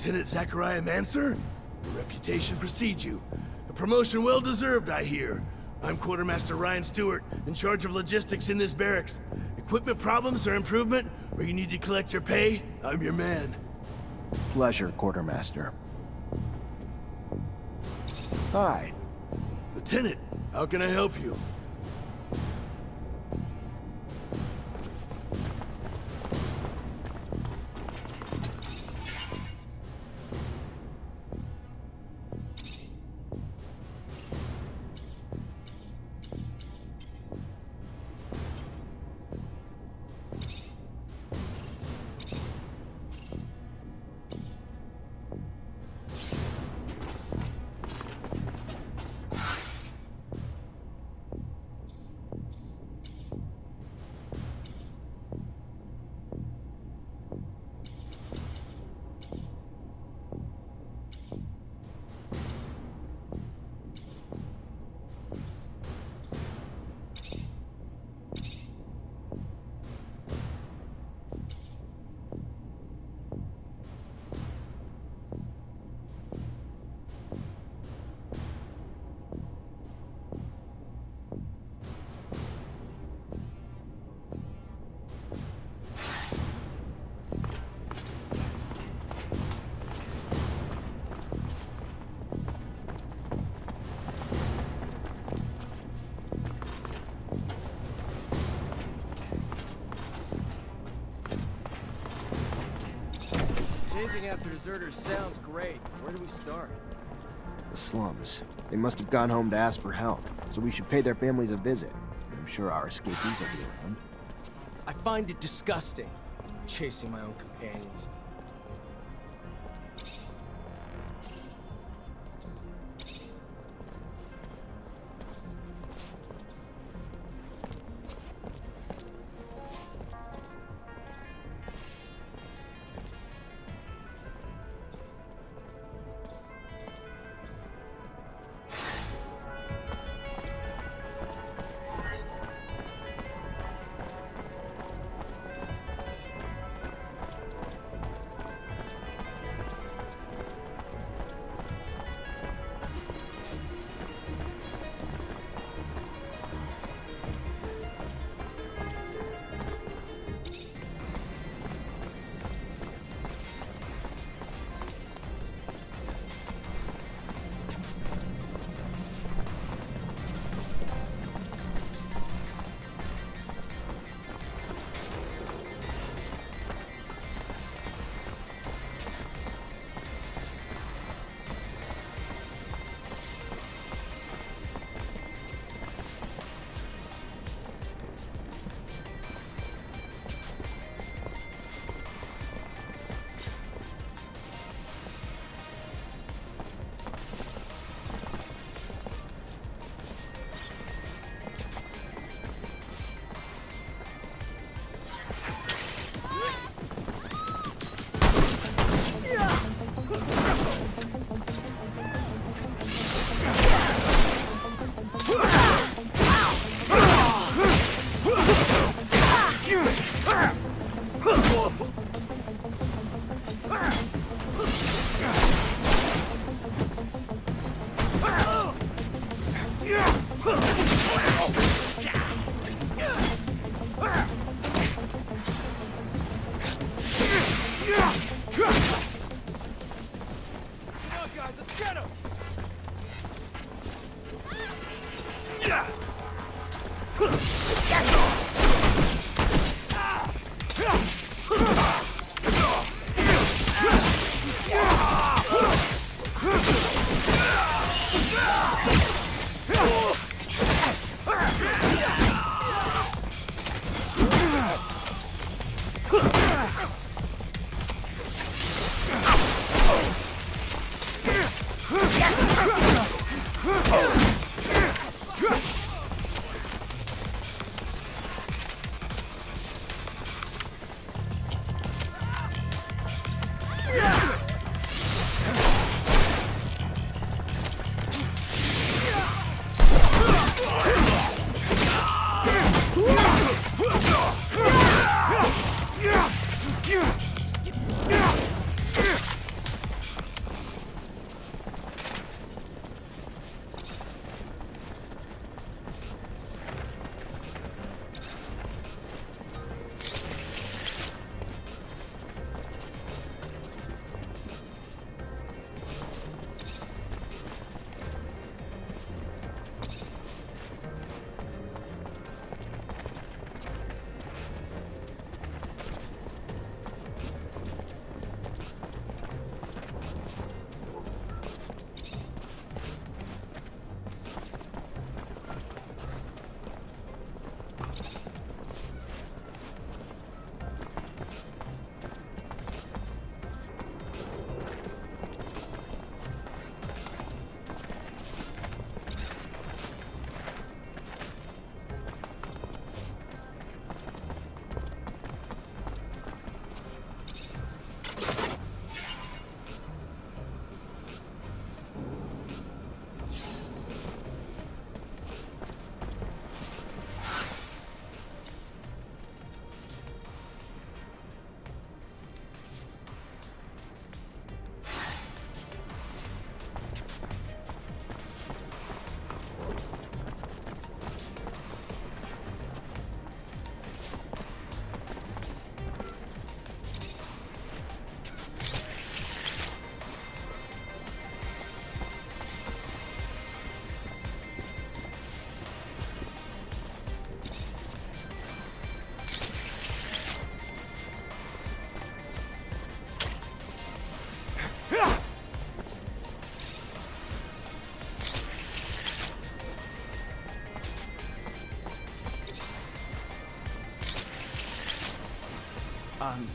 Lieutenant Zachariah Mancer? Your reputation precedes you. A promotion well-deserved, I hear. I'm Quartermaster Ryan Stewart, in charge of logistics in this barracks. Equipment problems or improvement, or you need to collect your pay, I'm your man. Pleasure, Quartermaster. Hi. Lieutenant, how can I help you? Chasing after deserters sounds great. Where do we start? The Slums. They must have gone home to ask for help, so we should pay their families a visit. I'm sure our escapees will be around. I find it disgusting, chasing my own companions.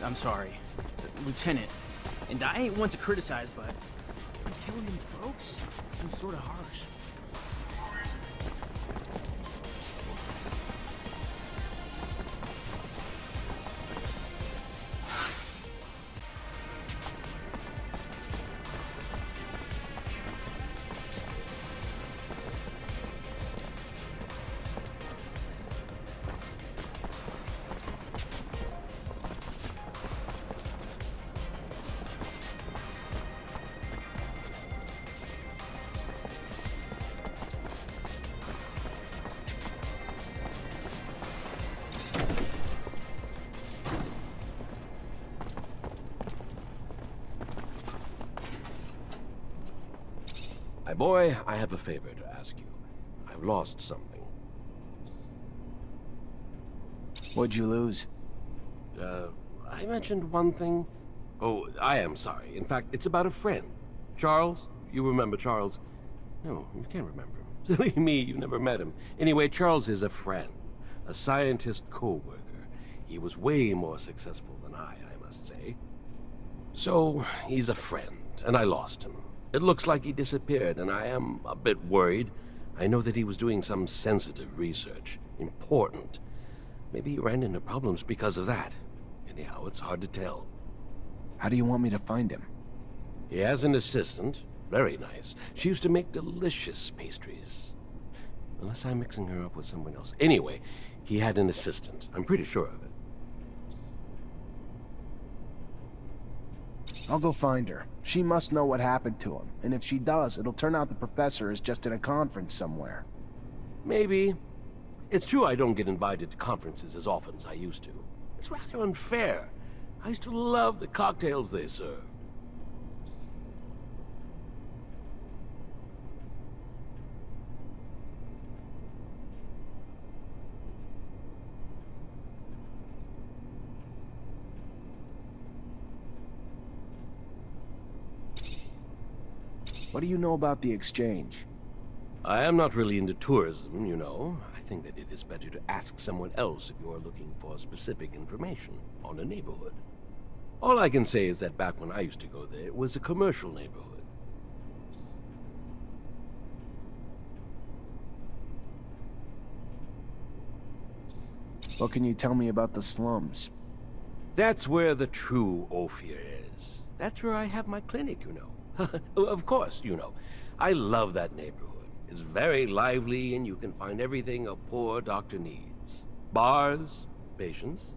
I'm sorry. Lieutenant. And I ain't one to criticize, but killing them folks seems sort of harsh. My boy, I have a favor to ask you. I've lost something. What'd you lose? I mentioned one thing. Oh, I am sorry. In fact, it's about a friend. Charles? You remember Charles? No, you can't remember him. Silly me, you never met him. Anyway, Charles is a friend. A scientist co-worker. He was way more successful than I must say. So, he's a friend, and I lost him. It looks like he disappeared, and I am a bit worried. I know that he was doing some sensitive research. Important. Maybe he ran into problems because of that. Anyhow, it's hard to tell. How do you want me to find him? He has an assistant. Very nice. She used to make delicious pastries. Unless I'm mixing her up with someone else. Anyway, he had an assistant. I'm pretty sure of it. I'll go find her. She must know what happened to him, and if she does, it'll turn out the professor is just in a conference somewhere. Maybe. It's true I don't get invited to conferences as often as I used to. It's rather unfair. I used to love the cocktails they serve. What do you know about the exchange? I am not really into tourism, you know. I think that it is better to ask someone else if you are looking for specific information on a neighborhood. All I can say is that back when I used to go there, it was a commercial neighborhood. What can you tell me about the slums? That's where the true Ophir is. That's where I have my clinic, you know. Of course, you know. I love that neighborhood. It's very lively, and you can find everything a poor doctor needs. Bars, patients.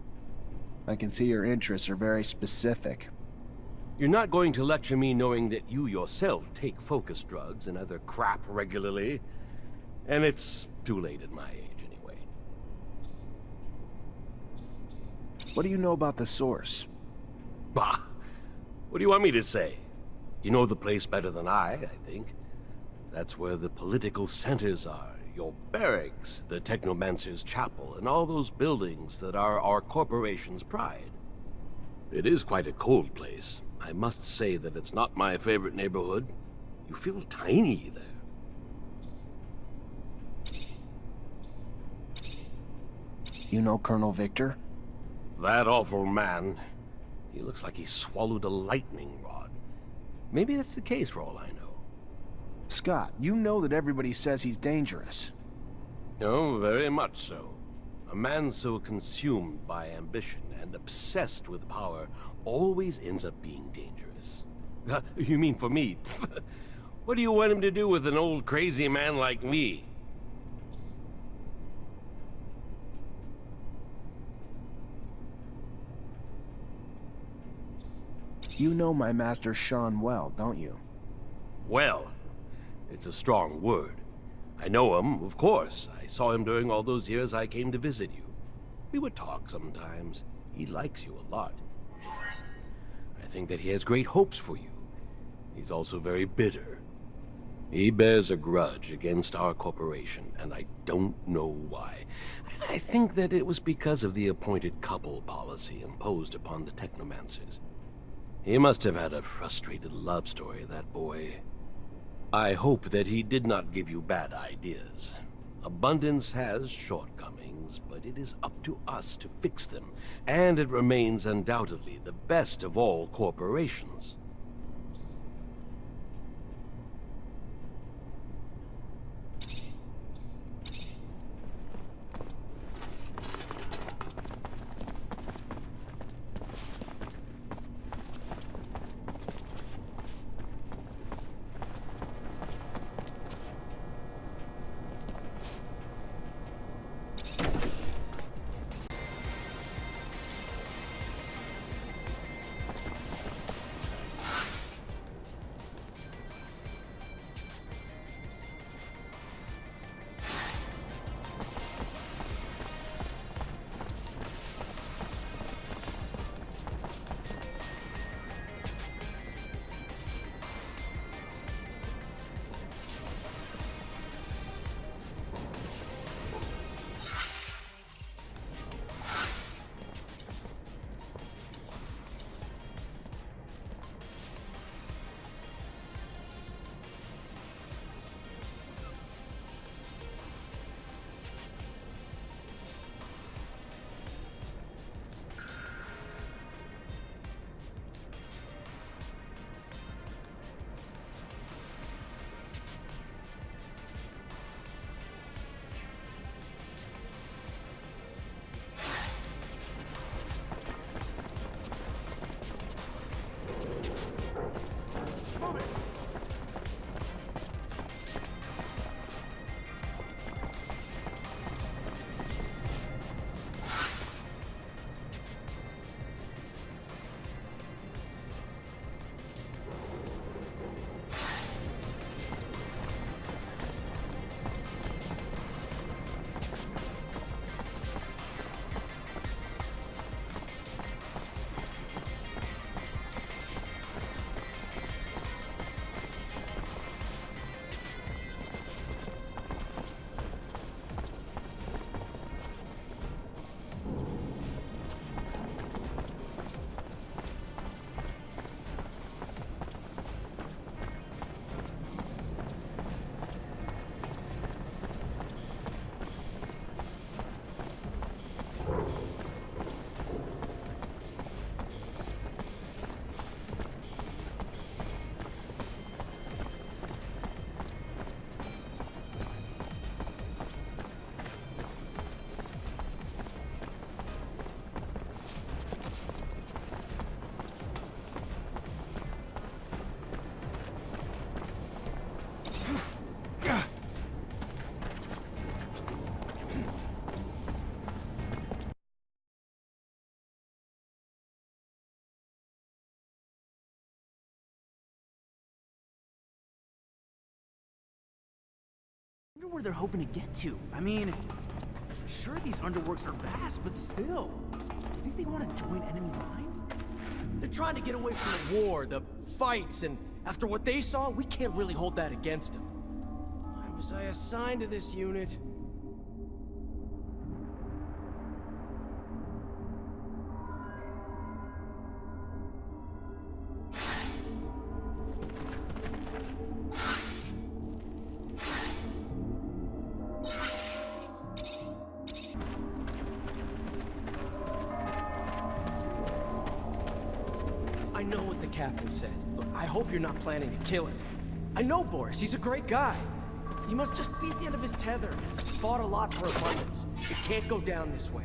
I can see your interests are very specific. You're not going to lecture me knowing that you yourself take focus drugs and other crap regularly. And it's too late at my age, anyway. What do you know about the source? Bah! What do you want me to say? You know the place better than I think. That's where the political centers are. Your barracks, the Technomancer's chapel, and all those buildings that are our corporation's pride. It is quite a cold place. I must say that it's not my favorite neighborhood. You feel tiny there. You know Colonel Victor? That awful man. He looks like he swallowed a lightning rod. Maybe that's the case for all I know. Scott, you know that everybody says he's dangerous. Oh, very much so. A man so consumed by ambition and obsessed with power always ends up being dangerous. You mean for me? What do you want him to do with an old crazy man like me? You know my master Sean well, don't you? Well, it's a strong word. I know him, of course. I saw him during all those years I came to visit you. We would talk sometimes. He likes you a lot. I think that he has great hopes for you. He's also very bitter. He bears a grudge against our corporation, and I don't know why. I think that it was because of the appointed couple policy imposed upon the Technomancers. He must have had a frustrated love story, that boy. I hope that he did not give you bad ideas. Abundance has shortcomings, but it is up to us to fix them, and it remains undoubtedly the best of all corporations. I wonder where they're hoping to get to. I mean, sure these underworks are vast, but still. You think they want to join enemy lines? They're trying to get away from the war, the fights, and after what they saw, we can't really hold that against them. Why was I assigned to this unit? I know what the captain said. Look, I hope you're not planning to kill him. I know Boris, he's a great guy. He must just be at the end of his tether. He's fought a lot for abundance. It can't go down this way.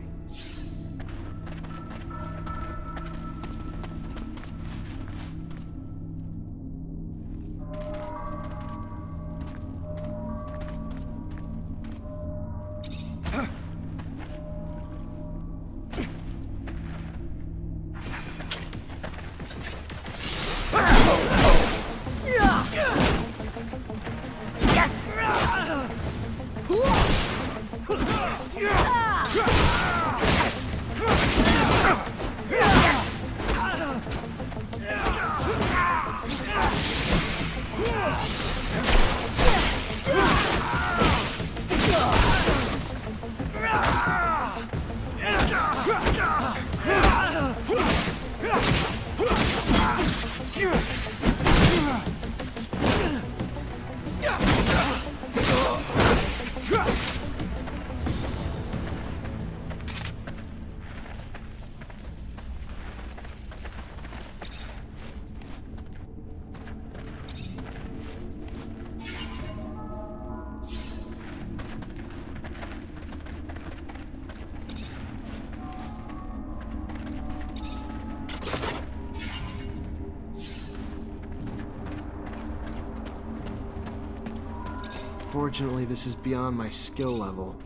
Unfortunately, this is beyond my skill level.